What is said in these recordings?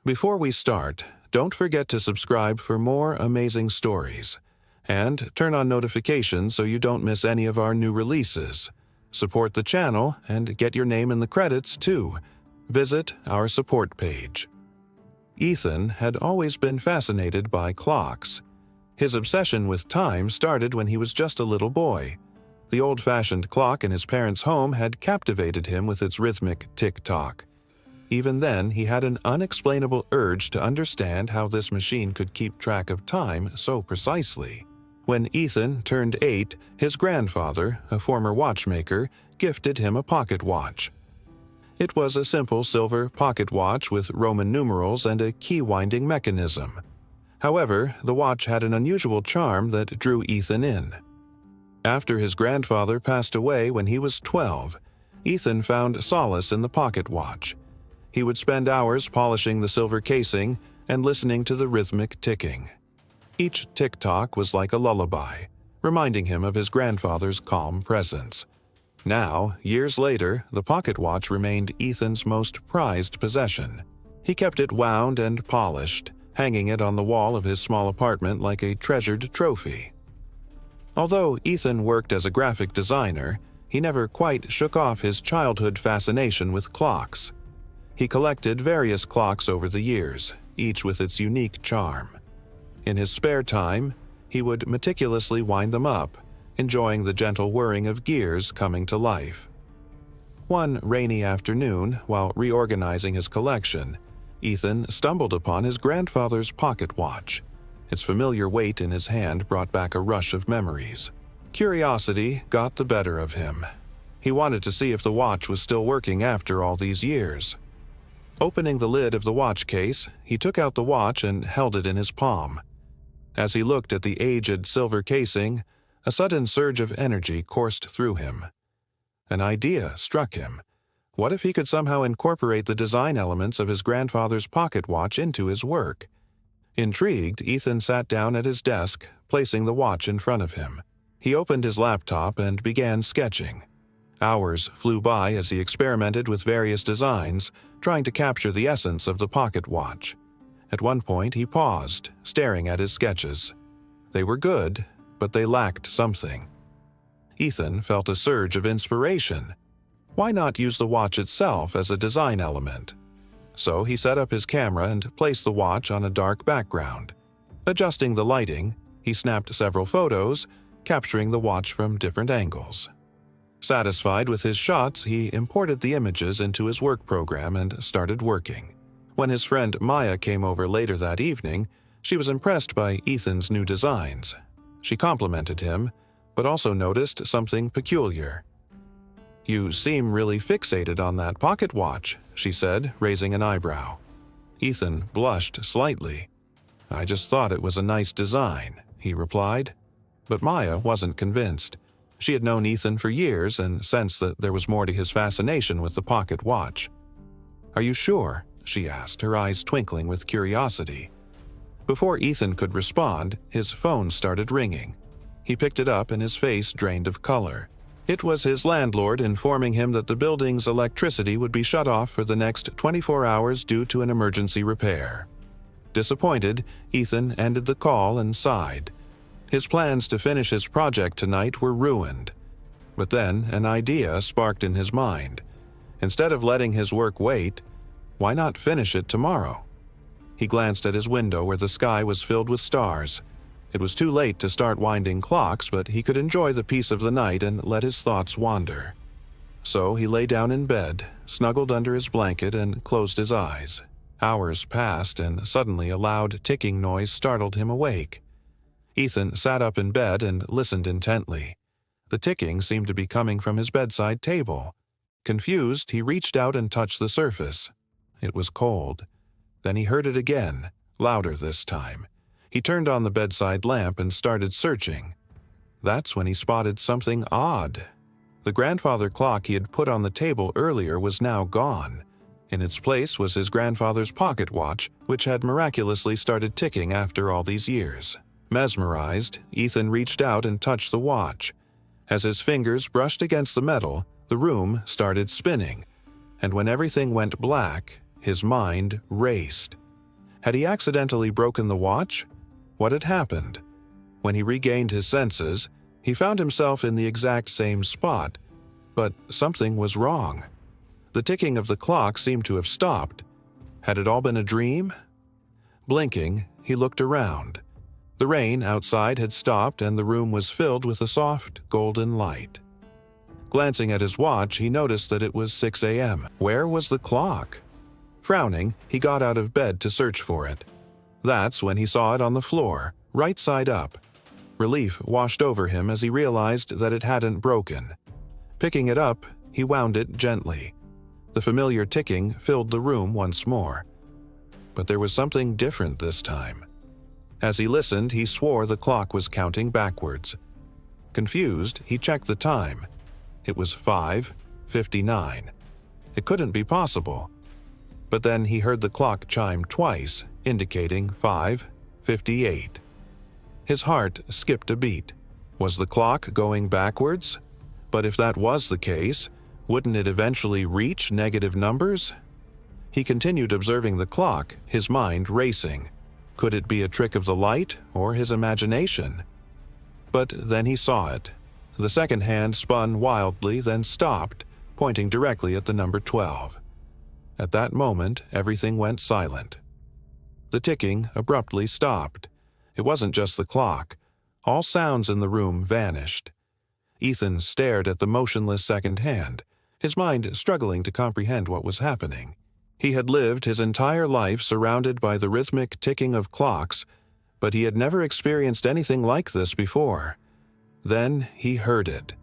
Before we start, don't forget to subscribe for more amazing stories. And turn on notifications so you don't miss any of our new releases. Support the channel and get your name in the credits too. Visit our support page. Ethan had always been fascinated by clocks. His obsession with time started when he was just a little boy. The old-fashioned clock in his parents' home had captivated him with its rhythmic tick-tock. Even then, he had an unexplainable urge to understand how this machine could keep track of time so precisely. When Ethan turned 8, his grandfather, a former watchmaker, gifted him a pocket watch. It was a simple silver pocket watch with Roman numerals and a key-winding mechanism. However, the watch had an unusual charm that drew Ethan in. After his grandfather passed away when he was 12, Ethan found solace in the pocket watch. He would spend hours polishing the silver casing and listening to the rhythmic ticking. Each tick-tock was like a lullaby, reminding him of his grandfather's calm presence. Now, years later, the pocket watch remained Ethan's most prized possession. He kept it wound and polished, hanging it on the wall of his small apartment like a treasured trophy. Although Ethan worked as a graphic designer, he never quite shook off his childhood fascination with clocks. He collected various clocks over the years, each with its unique charm. In his spare time, he would meticulously wind them up, enjoying the gentle whirring of gears coming to life. One rainy afternoon, while reorganizing his collection, Ethan stumbled upon his grandfather's pocket watch. Its familiar weight in his hand brought back a rush of memories. Curiosity got the better of him. He wanted to see if the watch was still working after all these years. Opening the lid of the watch case, he took out the watch and held it in his palm. As he looked at the aged silver casing, a sudden surge of energy coursed through him. An idea struck him. What if he could somehow incorporate the design elements of his grandfather's pocket watch into his work? Intrigued, Ethan sat down at his desk, placing the watch in front of him. He opened his laptop and began sketching. Hours flew by as he experimented with various designs, trying to capture the essence of the pocket watch. At one point, he paused, staring at his sketches. They were good, but they lacked something. Ethan felt a surge of inspiration. Why not use the watch itself as a design element? So he set up his camera and placed the watch on a dark background. Adjusting the lighting, he snapped several photos, capturing the watch from different angles. Satisfied with his shots, he imported the images into his work program and started working. When his friend Maya came over later that evening, she was impressed by Ethan's new designs. She complimented him, but also noticed something peculiar. "You seem really fixated on that pocket watch," she said, raising an eyebrow. Ethan blushed slightly. "I just thought it was a nice design," he replied. But Maya wasn't convinced. She had known Ethan for years and sensed that there was more to his fascination with the pocket watch. "Are you sure?" she asked, her eyes twinkling with curiosity. Before Ethan could respond, his phone started ringing. He picked it up and his face drained of color. It was his landlord informing him that the building's electricity would be shut off for the next 24 hours due to an emergency repair. Disappointed, Ethan ended the call and sighed. His plans to finish his project tonight were ruined. But then an idea sparked in his mind. Instead of letting his work wait, why not finish it tomorrow? He glanced at his window where the sky was filled with stars. It was too late to start winding clocks, but he could enjoy the peace of the night and let his thoughts wander. So he lay down in bed, snuggled under his blanket, and closed his eyes. Hours passed, and suddenly a loud ticking noise startled him awake. Ethan sat up in bed and listened intently. The ticking seemed to be coming from his bedside table. Confused, he reached out and touched the surface. It was cold. Then he heard it again, louder this time. He turned on the bedside lamp and started searching. That's when he spotted something odd. The grandfather clock he had put on the table earlier was now gone. In its place was his grandfather's pocket watch, which had miraculously started ticking after all these years. Mesmerized, Ethan reached out and touched the watch. As his fingers brushed against the metal, the room started spinning. And when everything went black, his mind raced. Had he accidentally broken the watch? What had happened? When he regained his senses, he found himself in the exact same spot, but something was wrong. The ticking of the clock seemed to have stopped. Had it all been a dream? Blinking, he looked around. The rain outside had stopped and the room was filled with a soft, golden light. Glancing at his watch, he noticed that it was 6 a.m. Where was the clock? Frowning, he got out of bed to search for it. That's when he saw it on the floor, right side up. Relief washed over him as he realized that it hadn't broken. Picking it up, he wound it gently. The familiar ticking filled the room once more. But there was something different this time. As he listened, he swore the clock was counting backwards. Confused, he checked the time. It was 5:59. It couldn't be possible. But then he heard the clock chime twice, indicating 5:58. His heart skipped a beat. Was the clock going backwards? But if that was the case, wouldn't it eventually reach negative numbers? He continued observing the clock, his mind racing. Could it be a trick of the light or his imagination? But then he saw it. The second hand spun wildly, then stopped, pointing directly at the number 12. At that moment, everything went silent. The ticking abruptly stopped. It wasn't just the clock. All sounds in the room vanished. Ethan stared at the motionless second hand, his mind struggling to comprehend what was happening. He had lived his entire life surrounded by the rhythmic ticking of clocks, but he had never experienced anything like this before. Then he heard it.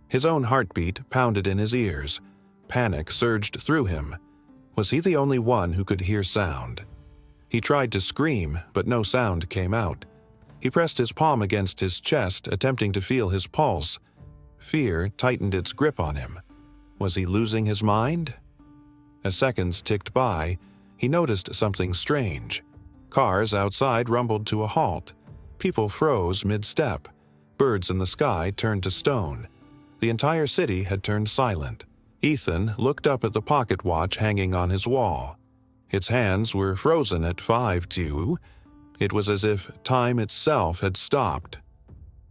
His own heartbeat pounded in his ears. Panic surged through him. Was he the only one who could hear sound? He tried to scream, but no sound came out. He pressed his palm against his chest, attempting to feel his pulse. Fear tightened its grip on him. Was he losing his mind? As seconds ticked by, he noticed something strange. Cars outside rumbled to a halt. People froze mid-step. Birds in the sky turned to stone. The entire city had turned silent. Ethan looked up at the pocket watch hanging on his wall. Its hands were frozen at 5:02. It was as if time itself had stopped.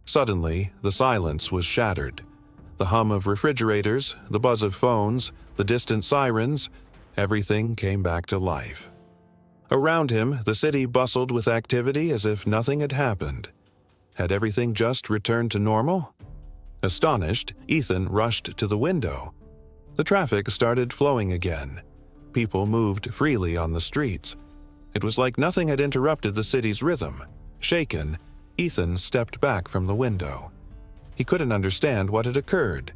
Suddenly, the silence was shattered. The hum of refrigerators, the buzz of phones, the distant sirens, everything came back to life. Around him, the city bustled with activity as if nothing had happened. Had everything just returned to normal? Astonished, Ethan rushed to the window. The traffic started flowing again. People moved freely on the streets. It was like nothing had interrupted the city's rhythm. Shaken, Ethan stepped back from the window. He couldn't understand what had occurred.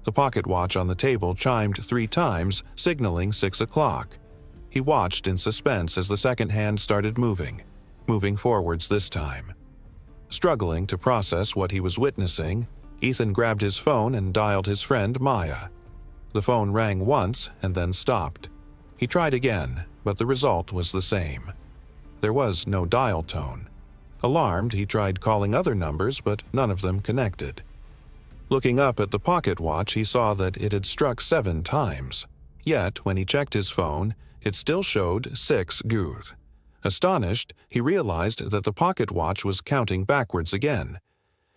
The pocket watch on the table chimed 3 times, signaling 6 o'clock. He watched in suspense as the second hand started moving forwards this time. Struggling to process what he was witnessing, Ethan grabbed his phone and dialed his friend Maya. The phone rang once and then stopped. He tried again, but the result was the same. There was no dial tone. Alarmed, he tried calling other numbers, but none of them connected. Looking up at the pocket watch, he saw that it had struck 7 times. Yet, when he checked his phone, it still showed 6 gouttes. Astonished, he realized that the pocket watch was counting backwards again.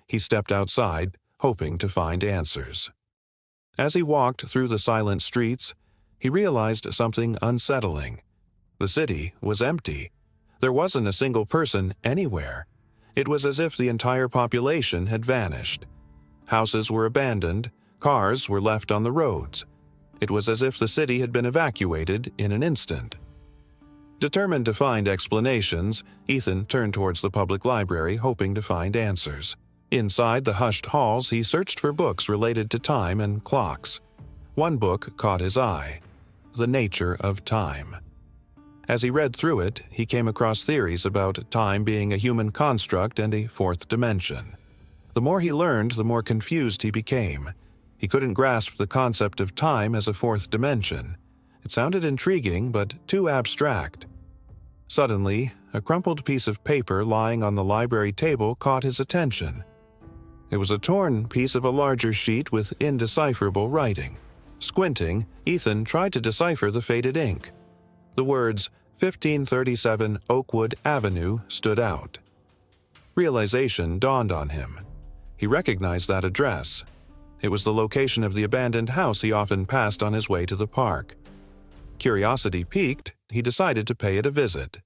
He stepped outside, hoping to find answers. As he walked through the silent streets, he realized something unsettling. The city was empty. There wasn't a single person anywhere. It was as if the entire population had vanished. Houses were abandoned, cars were left on the roads. It was as if the city had been evacuated in an instant. Determined to find explanations, Ethan turned towards the public library, hoping to find answers. Inside the hushed halls, he searched for books related to time and clocks. One book caught his eye: The Nature of Time. As he read through it, he came across theories about time being a human construct and a 4th dimension. The more he learned, the more confused he became. He couldn't grasp the concept of time as a 4th dimension. It sounded intriguing, but too abstract. Suddenly, a crumpled piece of paper lying on the library table caught his attention. It was a torn piece of a larger sheet with indecipherable writing. Squinting, Ethan tried to decipher the faded ink. The words 1537 Oakwood Avenue stood out. Realization dawned on him. He recognized that address. It was the location of the abandoned house he often passed on his way to the park. Curiosity piqued, he decided to pay it a visit.